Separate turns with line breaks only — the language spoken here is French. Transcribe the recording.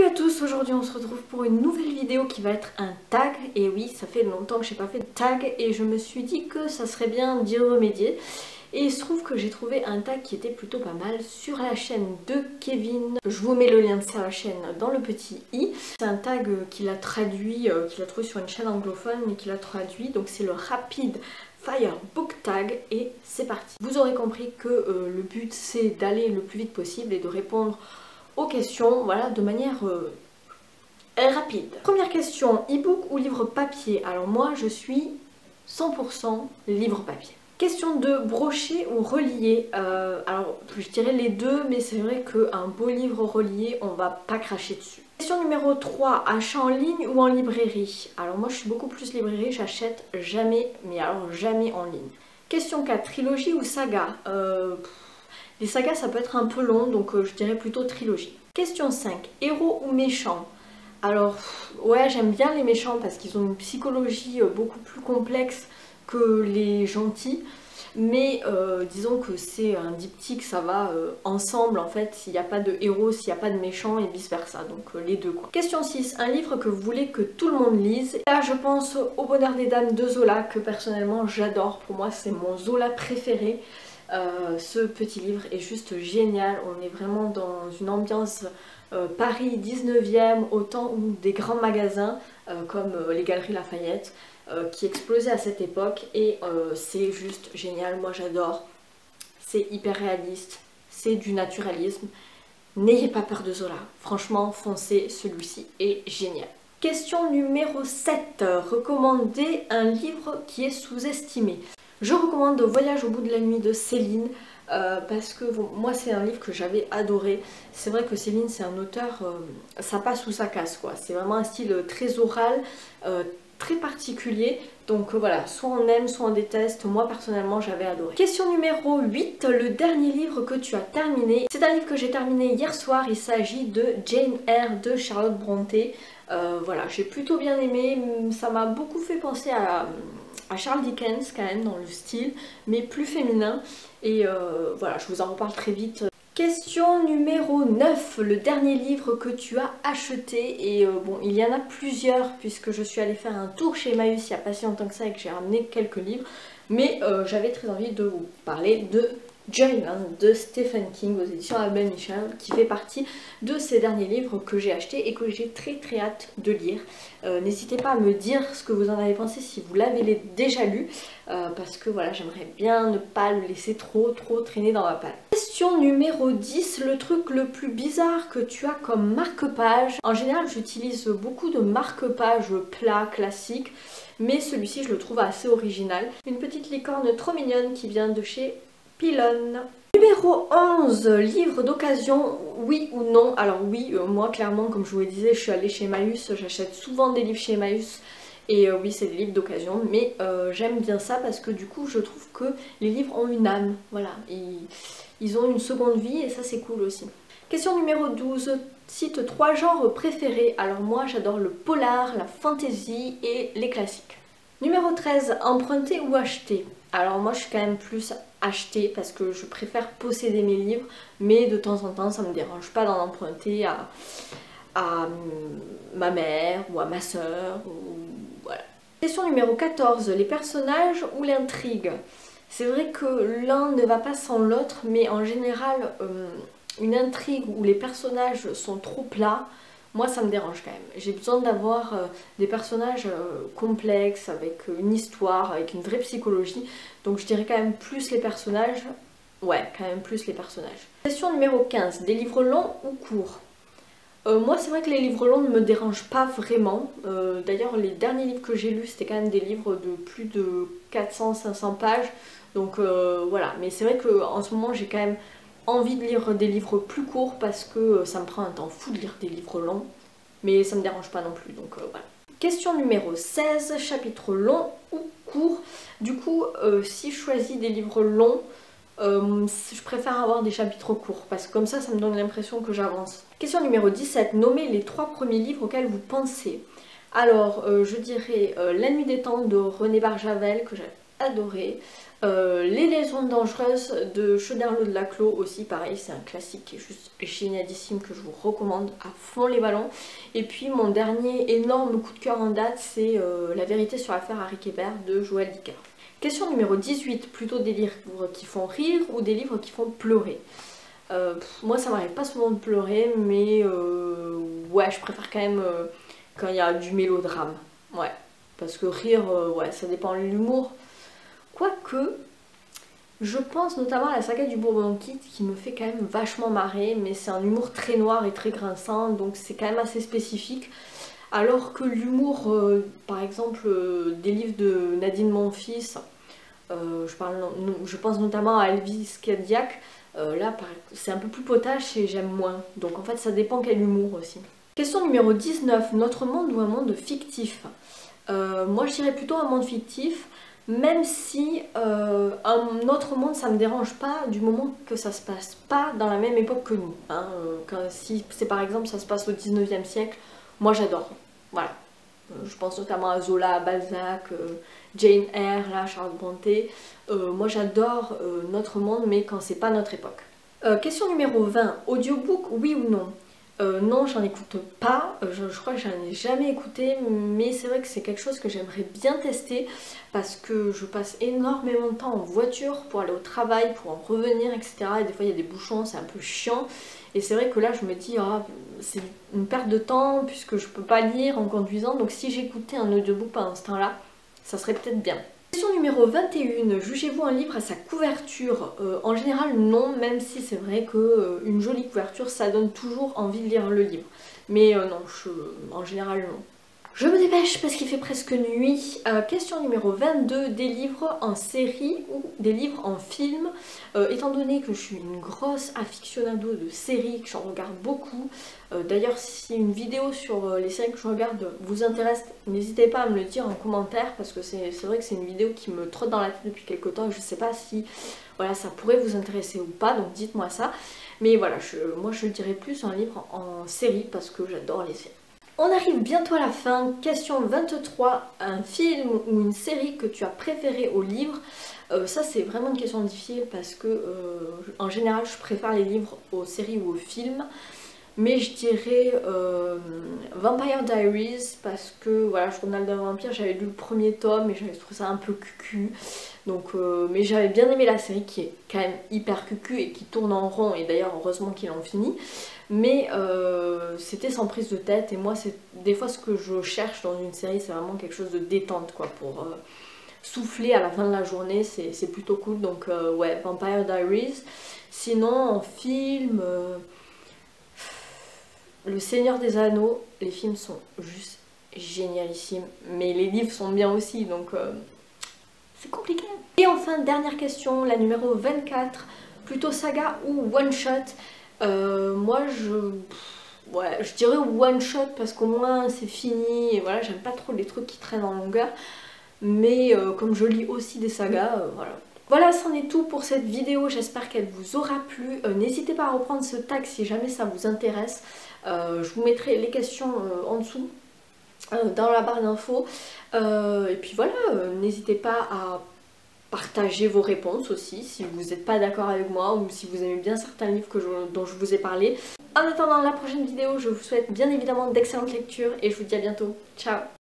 Salut à tous, aujourd'hui on se retrouve pour une nouvelle vidéo qui va être un tag. Et oui, ça fait longtemps que je n'ai pas fait de tag et je me suis dit que ça serait bien d'y remédier. Et il se trouve que j'ai trouvé un tag qui était plutôt pas mal sur la chaîne de Kevin. Je vous mets le lien de sa chaîne dans le petit i. C'est un tag qu'il a traduit, qu'il a trouvé sur une chaîne anglophone et qu'il a traduit. Donc c'est le Rapid Fire Book Tag et c'est parti. Vous aurez compris que le but c'est d'aller le plus vite possible et de répondre aux questions, voilà, de manière rapide. Première question, e-book ou livre papier? Alors moi je suis 100% livre papier. Question de brocher ou relier. Alors je dirais les deux, mais c'est vrai qu'un beau livre relié, on va pas cracher dessus. Question numéro 3, achat en ligne ou en librairie? Alors moi je suis beaucoup plus librairie, j'achète jamais, mais alors jamais en ligne. Question 4, trilogie ou saga? Les sagas ça peut être un peu long, donc je dirais plutôt trilogie. Question 5, héros ou méchants? Alors ouais, j'aime bien les méchants parce qu'ils ont une psychologie beaucoup plus complexe que les gentils. Mais disons que c'est un diptyque, ça va ensemble en fait, s'il n'y a pas de héros, s'il n'y a pas de méchants et vice versa, donc les deux quoi. Question 6, un livre que vous voulez que tout le monde lise. Là je pense au Bonheur des Dames de Zola, que personnellement j'adore, pour moi c'est mon Zola préféré. Ce petit livre est juste génial, on est vraiment dans une ambiance Paris 19e, au temps où des grands magasins comme les Galeries Lafayette qui explosaient à cette époque et c'est juste génial, moi j'adore, c'est hyper réaliste, c'est du naturalisme, n'ayez pas peur de Zola, franchement foncez, celui-ci est génial. Question numéro 7, recommander un livre qui est sous-estimé. Je recommande Voyage au bout de la nuit de Céline parce que bon, moi c'est un livre que j'avais adoré. C'est vrai que Céline c'est un auteur, ça passe ou ça casse quoi. C'est vraiment un style très oral, très particulier. Donc voilà, soit on aime, soit on déteste. Moi personnellement j'avais adoré. Question numéro 8, le dernier livre que tu as terminé. C'est un livre que j'ai terminé hier soir, il s'agit de Jane Eyre de Charlotte Brontë. Voilà, j'ai plutôt bien aimé, ça m'a beaucoup fait penser à Charles Dickens quand même dans le style, mais plus féminin. Et voilà, je vous en reparle très vite. Question numéro 9, le dernier livre que tu as acheté. Et bon, il y en a plusieurs puisque je suis allée faire un tour chez Emmaüs il n'y a pas si longtemps que ça et que j'ai ramené quelques livres. Mais j'avais très envie de vous parler de Joyland de Stephen King aux éditions Albin Michel, qui fait partie de ces derniers livres que j'ai achetés et que j'ai très hâte de lire. N'hésitez pas à me dire ce que vous en avez pensé si vous l'avez déjà lu, parce que voilà, j'aimerais bien ne pas le laisser trop traîner dans ma palle. Question numéro 10, le truc le plus bizarre que tu as comme marque-page. En général j'utilise beaucoup de marque-pages plats classiques, mais celui-ci je le trouve assez original. Une petite licorne trop mignonne qui vient de chez Pilon. Numéro 11, livre d'occasion, oui ou non? Alors oui, moi clairement comme je vous le disais, je suis allée chez Emmaüs, j'achète souvent des livres chez Emmaüs et oui c'est des livres d'occasion, mais j'aime bien ça parce que du coup je trouve que les livres ont une âme, voilà, ils ont une seconde vie et ça c'est cool aussi. Question numéro 12, cite 3 genres préférés. Alors moi j'adore le polar, la fantasy et les classiques. Numéro 13, emprunter ou acheter? Alors moi je suis quand même plus acheter parce que je préfère posséder mes livres, mais de temps en temps ça me dérange pas d'en emprunter à ma mère ou à ma soeur, ou voilà. Question numéro 14, les personnages ou l'intrigue? C'est vrai que l'un ne va pas sans l'autre, mais en général une intrigue où les personnages sont trop plats, moi ça me dérange quand même. J'ai besoin d'avoir des personnages complexes, avec une histoire, avec une vraie psychologie. Donc je dirais quand même plus les personnages. Ouais, quand même plus les personnages. Question numéro 15, des livres longs ou courts? Moi c'est vrai que les livres longs ne me dérangent pas vraiment. D'ailleurs les derniers livres que j'ai lus c'était quand même des livres de plus de 400-500 pages. Donc voilà, mais c'est vrai qu'en ce moment j'ai quand même envie de lire des livres plus courts parce que ça me prend un temps fou de lire des livres longs, mais ça me dérange pas non plus, donc voilà. Question numéro 16, chapitre long ou court? Du coup, si je choisis des livres longs, je préfère avoir des chapitres courts parce que comme ça me donne l'impression que j'avance. Question numéro 17, nommez les 3 premiers livres auxquels vous pensez. Alors, je dirais La Nuit des Temps de René Barjavel, que adoré. Les Liaisons dangereuses de Choderlos de Laclos aussi, pareil, c'est un classique qui est juste génialissime que je vous recommande à fond les ballons. Et puis mon dernier énorme coup de cœur en date, c'est La vérité sur l'affaire Harry Kéber de Joël Dicker. Question numéro 18, plutôt des livres qui font rire ou des livres qui font pleurer. Moi ça m'arrive pas souvent de pleurer, mais ouais, je préfère quand même quand il y a du mélodrame. Ouais, parce que rire, ouais, ça dépend de l'humour. Quoique, je pense notamment à la saga du Bourbon Kit qui me fait quand même vachement marrer, mais c'est un humour très noir et très grinçant, donc c'est quand même assez spécifique. Alors que l'humour, par exemple, des livres de Nadine Monfils, je pense notamment à Elvis Cadillac, là c'est un peu plus potache et j'aime moins. Donc en fait ça dépend quel humour aussi. Question numéro 19, notre monde ou un monde fictif? Moi je dirais plutôt un monde fictif. Même si un autre monde ça me dérange pas du moment que ça se passe pas dans la même époque que nous. Hein. Si c'est par exemple ça se passe au 19e siècle, moi j'adore. Voilà. Je pense notamment à Zola, à Balzac, Jane Eyre, là, Charles Brontë. Moi j'adore notre monde mais quand c'est pas notre époque. Question numéro 20, audiobook oui ou non? Non, j'en écoute pas, je crois que j'en ai jamais écouté, mais c'est vrai que c'est quelque chose que j'aimerais bien tester parce que je passe énormément de temps en voiture pour aller au travail, pour en revenir, etc. Et des fois il y a des bouchons, c'est un peu chiant. Et c'est vrai que là je me dis, ah, c'est une perte de temps puisque je peux pas lire en conduisant, donc si j'écoutais un audiobook pendant ce temps-là, ça serait peut-être bien. Question numéro 21, jugez-vous un livre à sa couverture? En général non, même si c'est vrai qu'une jolie couverture ça donne toujours envie de lire le livre. Mais non, en général non. Je me dépêche parce qu'il fait presque nuit. Question numéro 22, des livres en série ou des livres en film. Étant donné que je suis une grosse aficionado de séries, que j'en regarde beaucoup, d'ailleurs si une vidéo sur les séries que je regarde vous intéresse, n'hésitez pas à me le dire en commentaire parce que c'est vrai que c'est une vidéo qui me trotte dans la tête depuis quelques temps et je ne sais pas si voilà, ça pourrait vous intéresser ou pas, donc dites-moi ça. Mais voilà, moi je dirais plus un livre en série parce que j'adore les séries. On arrive bientôt à la fin. Question 23, un film ou une série que tu as préféré au livre? Ça c'est vraiment une question difficile parce que en général je préfère les livres aux séries ou aux films. Mais je dirais Vampire Diaries parce que voilà, Journal d'un vampire, j'avais lu le premier tome et j'avais trouvé ça un peu cucu. Donc, mais j'avais bien aimé la série qui est quand même hyper cucu et qui tourne en rond et d'ailleurs heureusement qu'ils l'ont fini. Mais c'était sans prise de tête et moi c'est des fois ce que je cherche dans une série, c'est vraiment quelque chose de détente quoi, pour souffler à la fin de la journée, c'est plutôt cool. Donc ouais, Vampire Diaries. Sinon en film... Le Seigneur des Anneaux, les films sont juste génialissimes, mais les livres sont bien aussi, donc c'est compliqué. Et enfin, dernière question, la numéro 24, plutôt saga ou one shot? Moi je dirais one shot parce qu'au moins c'est fini, et voilà, j'aime pas trop les trucs qui traînent en longueur, mais comme je lis aussi des sagas, voilà. Voilà, c'en est tout pour cette vidéo, j'espère qu'elle vous aura plu. N'hésitez pas à reprendre ce tag si jamais ça vous intéresse. Je vous mettrai les questions en dessous, dans la barre d'infos. Et puis voilà, n'hésitez pas à partager vos réponses aussi, si vous n'êtes pas d'accord avec moi ou si vous aimez bien certains livres dont je vous ai parlé. En attendant la prochaine vidéo, je vous souhaite bien évidemment d'excellentes lectures et je vous dis à bientôt. Ciao!